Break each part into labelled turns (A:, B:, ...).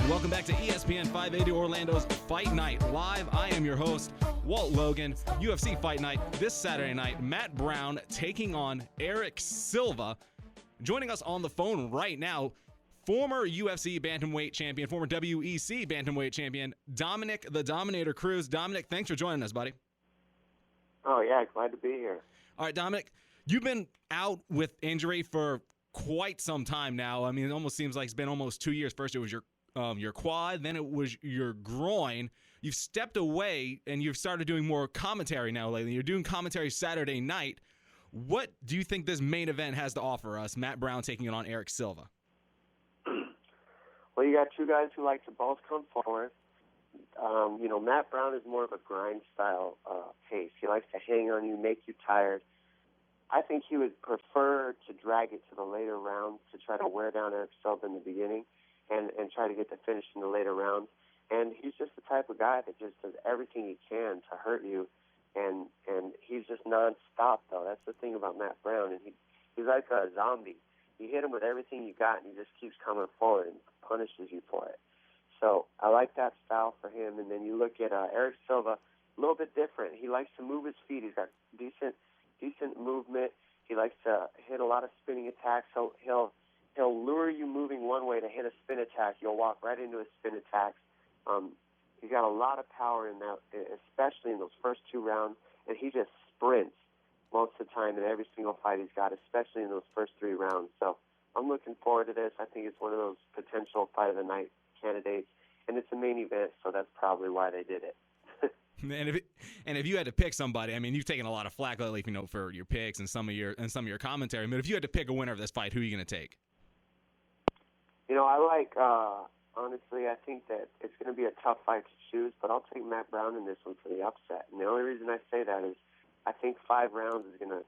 A: Welcome back to ESPN 580 Orlando's Fight Night Live. I am your host, Walt Logan. UFC Fight Night this Saturday night. Matt Brown taking on Erick Silva. Joining us on the phone right now, former UFC bantamweight champion, former WEC bantamweight champion, Dominick the Dominator Cruz. Dominick, thanks for joining us, buddy.
B: Oh, yeah, glad to be here.
A: All right, Dominick, you've been out with injury for quite some time now. I mean, it almost seems like it's been almost 2 years. First, it was your quad, then it was your groin. You've stepped away, and you've started doing more commentary now lately. You're doing commentary Saturday night. What do you think this main event has to offer us, Matt Brown taking it on Erick Silva?
B: Well, you got two guys who like to both come forward. Matt Brown is more of a grind-style pace. He likes to hang on you, make you tired. I think he would prefer to drag it to the later rounds to try to wear down Erick Silva in the beginning and try to get the finish in the later rounds. And he's just the type of guy that just does everything he can to hurt you. And he's just nonstop, though. That's the thing about Matt Brown. And he's like a zombie. You hit him with everything you got, and he just keeps coming forward and punishes you for it. So I like that style for him. And then you look at Erick Silva, a little bit different. He likes to move his feet. He's got decent movement. He likes to hit a lot of spinning attacks. So he'll lure you moving one way to hit a spin attack. You'll walk right into a spin attack. He's got a lot of power in that, especially in those first two rounds, and he just sprints most of the time in every single fight he's got, especially in those first 3 rounds. So I'm looking forward to this. I think it's one of those potential fight of the night candidates, and it's a main event, so that's probably why they did it.
A: And if you had to pick somebody, I mean, you've taken a lot of flack lately, for your picks and some of your commentary. But if you had to pick a winner of this fight, who are you going to take?
B: Honestly, I think that it's going to be a tough fight to choose, but I'll take Matt Brown in this one for the upset. And the only reason I say that is I think 5 rounds is going to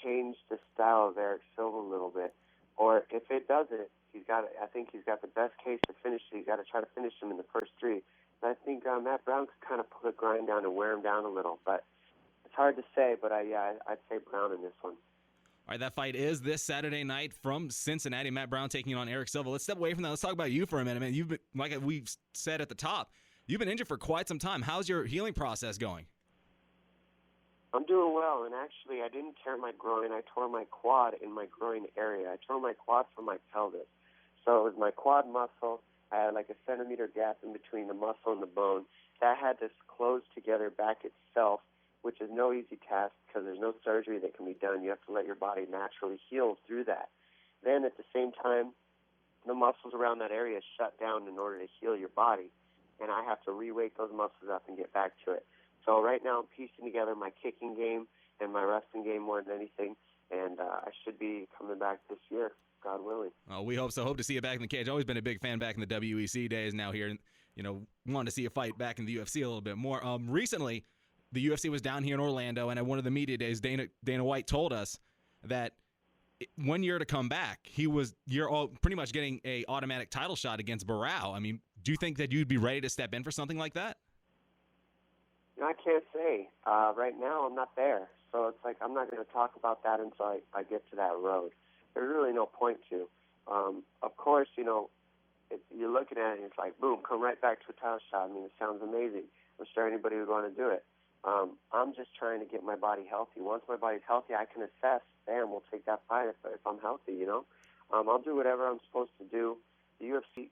B: change the style of Erick Silva a little bit. Or if it doesn't, I think he's got the best case to finish it. He's got to try to finish him in the first 3. But I think Matt Brown could kind of put a grind down and wear him down a little. But it's hard to say, but I'd say Brown in this one.
A: All right, that fight is this Saturday night from Cincinnati. Matt Brown taking on Erick Silva. Let's step away from that. Let's talk about you for a minute, man. You've been, like we've said at the top, you've been injured for quite some time. How's your healing process going?
B: I'm doing well, and actually I didn't tear my groin. I tore my quad in my groin area. I tore my quad from my pelvis. So it was my quad muscle. I had like a centimeter gap in between the muscle and the bone. That had to close together back itself, which is no easy task because there's no surgery that can be done. You have to let your body naturally heal through that. Then at the same time, the muscles around that area shut down in order to heal your body, and I have to re-wake those muscles up and get back to it. So right now I'm piecing together my kicking game and my wrestling game more than anything, and I should be coming back this year, God willing.
A: Oh, we hope so. Hope to see you back in the cage. Always been a big fan back in the WEC days. Now here, wanted to see a fight back in the UFC a little bit more. Recently, the UFC was down here in Orlando, and at one of the media days, Dana White told us that 1 year to come back, you're all pretty much getting a automatic title shot against Barao. I mean, do you think that you'd be ready to step in for something like that?
B: I can't say. Right now, I'm not there. So it's like I'm not going to talk about that until I get to that road. There's really no point to. Of course, you're looking at it and it's like, boom, come right back to a title shot. I mean, it sounds amazing. I'm sure anybody would want to do it. I'm just trying to get my body healthy. Once my body's healthy, I can assess, we'll take that fight if I'm healthy, I'll do whatever I'm supposed to do. The UFC,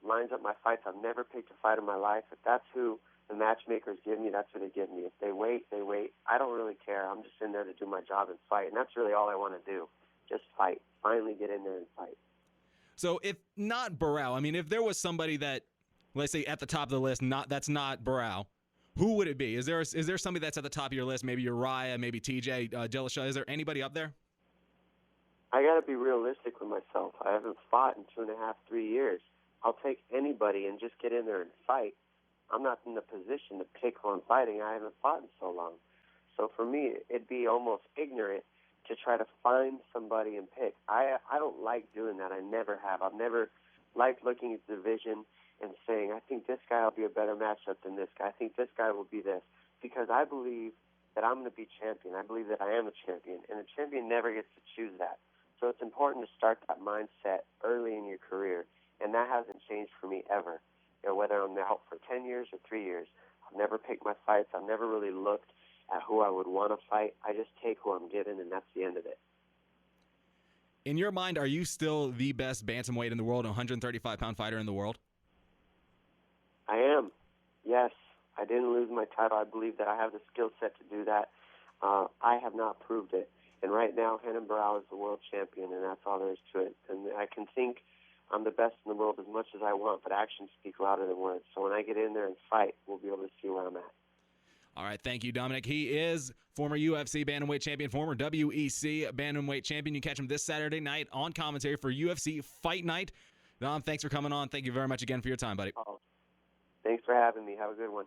B: lines up my fights. I've never picked a fight in my life. If that's who the matchmakers give me, that's who they give me. If they wait, they wait. I don't really care. I'm just in there to do my job and fight, and that's really all I want to do, just fight. Finally get in there and fight.
A: So if not Barao, I mean, if there was somebody that, let's say, at the top of the list, that's not Barao, who would it be? Is there somebody that's at the top of your list? Maybe Uriah, maybe TJ Dillashaw. Is there anybody up there?
B: I got to be realistic with myself. I haven't fought in 2.5, 3 years. I'll take anybody and just get in there and fight. I'm not in the position to pick who I'm fighting. I haven't fought in so long. So for me, it'd be almost ignorant to try to find somebody and pick. I don't like doing that. I never have. I've never liked looking at the division and saying, I think this guy will be a better matchup than this guy. I think this guy will be this. Because I believe that I'm going to be champion. I believe that I am a champion. And a champion never gets to choose that. So it's important to start that mindset early in your career, and that hasn't changed for me ever. whether I'm out for 10 years or 3 years. I've never picked my fights. I've never really looked at who I would want to fight. I just take who I'm given, and that's the end of it.
A: In your mind, are you still the best bantamweight in the world, 135-pound fighter in the world?
B: I am. Yes. I didn't lose my title. I believe that I have the skill set to do that. I have not proved it. And right now, Renan Barão is the world champion, and that's all there is to it. And I can think I'm the best in the world as much as I want, but actions speak louder than words. So when I get in there and fight, we'll be able to see where I'm at.
A: All right, thank you, Dominick. He is former UFC bantamweight champion, former WEC bantamweight champion. You catch him this Saturday night on commentary for UFC Fight Night. Dom, thanks for coming on. Thank you very much again for your time, buddy.
B: Thanks for having me. Have a good one.